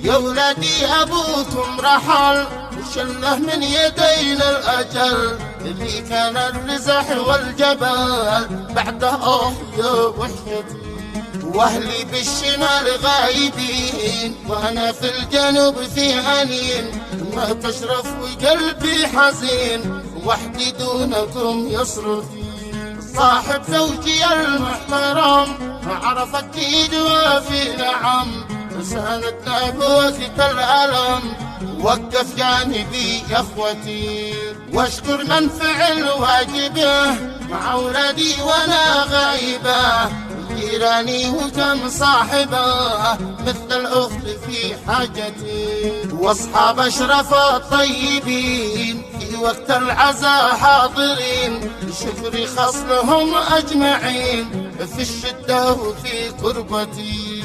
يا ولادي أبوكم رحل وشله من يدينا الأجل، اللي كان الرزح والجبل بعده يا وحدتي. واهلي بالشمال غايبين وانا في الجنوب في عنين، ما تشرف وقلبي حزين وحدي دونكم يصرفي. صاحب زوجي المحترم عرف اكيد وفي نعم، ساندنا بوقت الألم وقف جانبي يا اخوتي. واشكر من فعل واجبه مع اولادي وانا غايبه، جيراني وكم صاحبه مثل الأخت في حاجتي. واصحاب اشرف الطيبين في وقت العزاء حاضرين، شكري خاص لهم اجمعين في الشده وفي كربتي.